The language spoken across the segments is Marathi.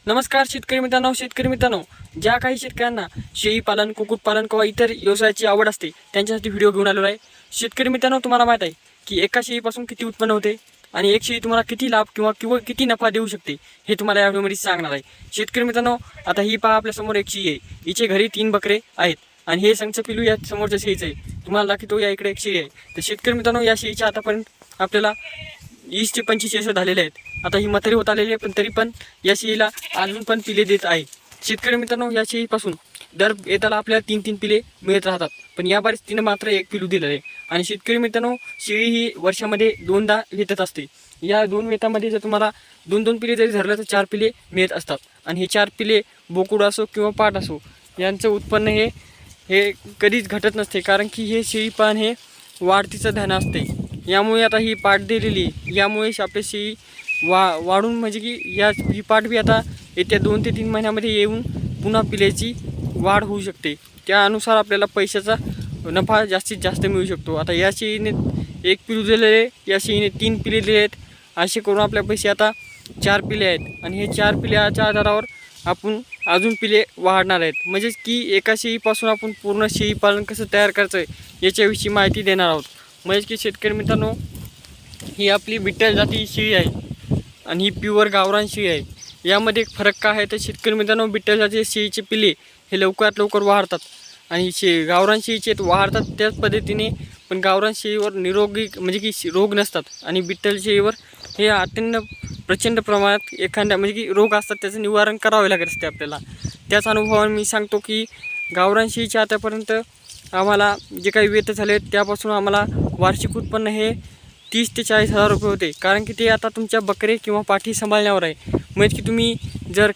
नमस्कार शेतकरी मित्रांनो, ज्या काही शेतकऱ्यांना शेळी पालन, कुक्कुटपालन किंवा इतर व्यवसायाची आवड असते त्यांच्यासाठी व्हिडिओ घेऊन आलेलो आहे। शेतकरी मित्रांनो, तुम्हाला माहित आहे की एका शेळीपासून किती उत्पन्न होते आणि एक शेळी तुम्हाला किती लाभ किंवा किती नफा देऊ शकते हे तुम्हाला या व्हिडिओमध्ये सांगणार आहे। शेतकरी मित्रांनो, आता ही पहा, आपल्या समोर एक शेळी आहे, हिचे घरी 3 बकरे आहेत आणि हे संच पिलू या समोरच्या शेळीचं आहे। तुम्हाला दाखवतो, या इकडे एक शेळी आहे। तर शेतकरी मित्रांनो, या शेळीच्या आतापर्यंत आपल्याला 20 ते 25 वर्ष झालेले आहेत। आता ही म्हातारी होत आलेली आहे, पण तरी पण या शेळीला अजून पण पिले देत आहे। शेतकरी मित्रांनो, या शेळीपासून दर येताला आपल्याला 3-3 पिले मिळत राहतात, पण या बारीस तिने मात्र 1 पिलू दिलं आहे। आणि शेतकरी मित्रांनो, शेळी ही वर्षामध्ये 2दा वेतत असते। या 2 वेतामध्ये जर तुम्हाला 2-2 पिले जरी धरलं तर 4 पिले मिळत असतात। आणि हे 4 पिले बोकुड असो किंवा पाट असो, यांचं उत्पन्न हे कधीच घटत नसते, कारण की हे शेळी पालन हे वाढतीचं धन असते। यामुळे आता ही पाट दिलेली, यामुळे आपली शेळी वाढून म्हणजे की ही पाट बी आता येत्या 2 ते 3 महिन्यामध्ये येऊन पुन्हा पिल्याची वाढ होऊ शकते। त्यानुसार आपल्याला पैशाचा नफा जास्तीत जास्त मिळू शकतो। आता या शेळीने 1 पिलू दिलेले, या शेळीने 3 पिले दिले आहेत, असे करून आपल्या पैसे आता 4 पिले आहेत। आणि हे 4 पिल्याच्या आधारावर आपण अजून पिले वाढणार आहेत। म्हणजेच की एका शेळीपासून आपण पूर्ण शेळी पालन कसं तयार करायचं याच्याविषयी माहिती देणार आहोत। म्हणजे की शेतकरी मित्रांनो, ही आपली बिट्टल जाती शेळी आहे आणि ही प्युअर गावरान शेळी आहे। यामध्ये एक फरक काय आहे तर शेतकरी मित्रांनो, बिट्टल जाती शेळीचे पिले हे लवकरात लवकर वाढतात आणि गावरान शेळीचे वाढतात त्याच पद्धतीने, पण गावरान शेळीवर निरोगी म्हणजे की रोग नसतात आणि बिट्टल शेळीवर हे अत्यंत प्रचंड प्रमाणात एखाद्या म्हणजे की रोग असतात, त्याचं निवारण करावे लागत असते आपल्याला। त्याच अनुभवाने मी सांगतो की गावरान शेळीच्या आतापर्यंत आम्हाला जे काही वेत झाले त्यापासून आम्हाला वार्षिक उत्पन्न हे 30 ते 40 हजार रुपये होते। कारण की ते आता तुमच्या बकरे किंवा पाठी सांभाळण्यावर आहे। म्हणजे की तुम्ही जर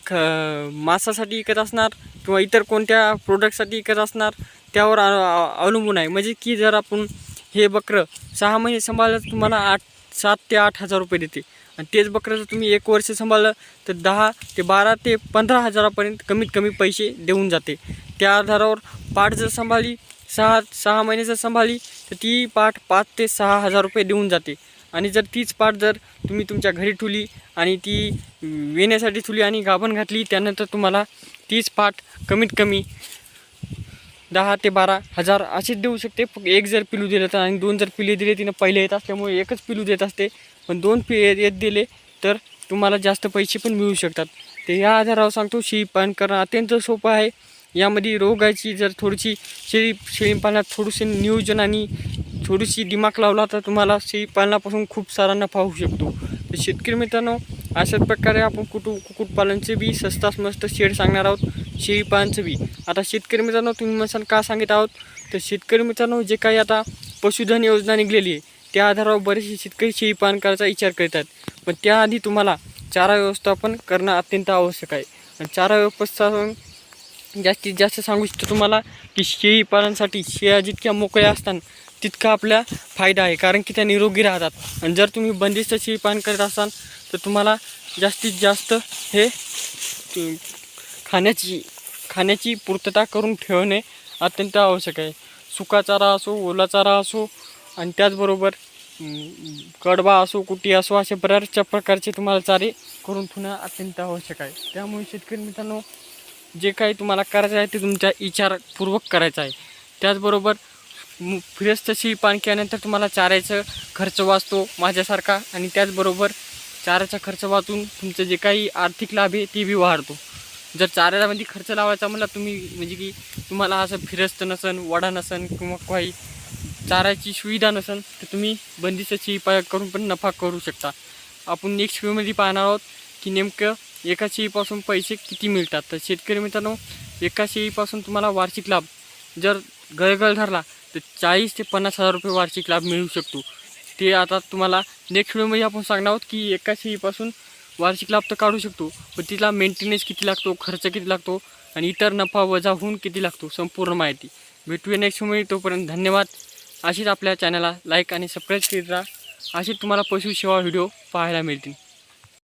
मांसासाठी विकत असणार किंवा इतर कोणत्या प्रोडक्टसाठी विकत असणार त्यावर अवलंबून आहे। म्हणजे की जर आपण हे बकरं 6 महिने सांभाळलं तर तुम्हाला 7 ते 8 हजार रुपये देते, आणि तेच बकरं जर तुम्ही 1 वर्ष सांभाळलं तर 10 ते 12 ते 15 हजारापर्यंत कमीत कमी पैसे देऊन जाते। त्या आधारावर पाठ जर सांभाळली 6 महिने जर सांभाळली तर ती पाठ 5 ते 6 हजार रुपये देऊन जाते। आणि जर तीच पाठ जर तुम्ही तुमच्या घरी ठेवली आणि ती वेण्यासाठी ठेवली आणि गाभण घातली, त्यानंतर तुम्हाला तीच पाठ कमीत कमी 10 ते 12 हजार असेच देऊ शकते। 1 जर पिलू दिलं तर, आणि 2 जर पिले दिले, तिनं पहिले येत असल्यामुळे 1च पिलू देत असते, पण 2 येत दिले तर तुम्हाला जास्त पैसे पण मिळू शकतात। तर या आधारावर सांगतो, शेळी पालन करणं अत्यंत सोपं आहे। यामध्ये रोगाची जर थोडीशी शेळी पालनात थोडीशी नियोजन आणि थोडीशी दिमाग लावला तर तुम्हाला शेळी पालनापासून खूप सारा नफा होऊ शकतो। तर शेतकरी मित्रांनो, अशाच प्रकारे आपण कुक्कुटपालनचे बी स्वस्तात मस्त शेड सांगणार आहोत, शेळी पालनचं बी। आता शेतकरी मित्रांनो, तुम्ही म्हणसान का सांगत आहोत तर शेतकरी मित्रांनो, जे काही आता पशुधन योजना निघलेली आहे त्या आधारावर बरेचसे शेतकरी शेळी पालन करायचा विचार करतात, पण त्याआधी तुम्हाला चारा व्यवस्थापन करणं अत्यंत आवश्यक आहे। आणि चारा व्यवस्थापन जास्तीत जास्त सांगू इच्छितो तुम्हाला की शेळी पालनासाठी शेळ्या जितक्या मोकळ्या असतात तितका आपल्या फायदा आहे, कारण की त्या निरोगी राहतात। आणि जर तुम्ही बंदिस्त शेळी पालन करत असाल तर तुम्हाला जास्तीत जास्त हे खाण्याची पूर्तता करून ठेवणे अत्यंत आवश्यक आहे। सुका चारा असो, ओला चारा असो, आणि त्याचबरोबर कडबा असो, कुटी असो, अशा बऱ्याचशा प्रकारचे तुम्हाला चारे करून ठेवणं अत्यंत आवश्यक आहे। त्यामुळे शेतकरी मित्रांनो, जे काही तुम्हाला करायचं आहे ते तुमच्या विचारपूर्वक करायचं आहे। त्याचबरोबर फिरस्त शेळी पालन केल्यानंतर तुम्हाला चाऱ्याचा खर्च वाचतो माझ्यासारखा, आणि त्याचबरोबर चाऱ्याचा खर्च वाचून तुमचं जे काही आर्थिक लाभ आहे ते बी वाढतो। जर चाऱ्यामध्ये खर्च लावायचा म्हणला तुम्ही, म्हणजे की तुम्हाला असं फिरस्त नसन, वडा नसन किंवा काही चाऱ्याची सुविधा नसन, तर तुम्ही बंदिस्त शेळी पालन करून पण नफा करू शकता। आपण नेक्स्ट व्हिडिओमध्ये पाहणार आहोत की नेमकं एका शेळीपासून पैसे किती मिळतात। तर शेतकरी मित्रांनो, एका शेळीपासून तुम्हाला वार्षिक लाभ जर गळगळ धरला तर 40 ते 50 हजार रुपये वार्षिक लाभ मिळू शकतो। ते आता तुम्हाला नेक्स्ट व्हिडिओमध्ये आपण सांगणार आहोत की एका शेळीपासून वार्षिक लाभ तर काढू शकतो, पण तिला मेंटेनन्स किती लागतो, खर्च किती लागतो, आणि इतर नफा वजा होऊन किती लागतो, संपूर्ण माहिती भेटूया नेक्स्ट व्हिडिओ। तोपर्यंत धन्यवाद। अशीच आपल्या चॅनलला लाईक आणि सबस्क्राईब करीत राहा, अशी तुम्हाला पशुसेवा व्हिडिओ पाहायला मिळतील।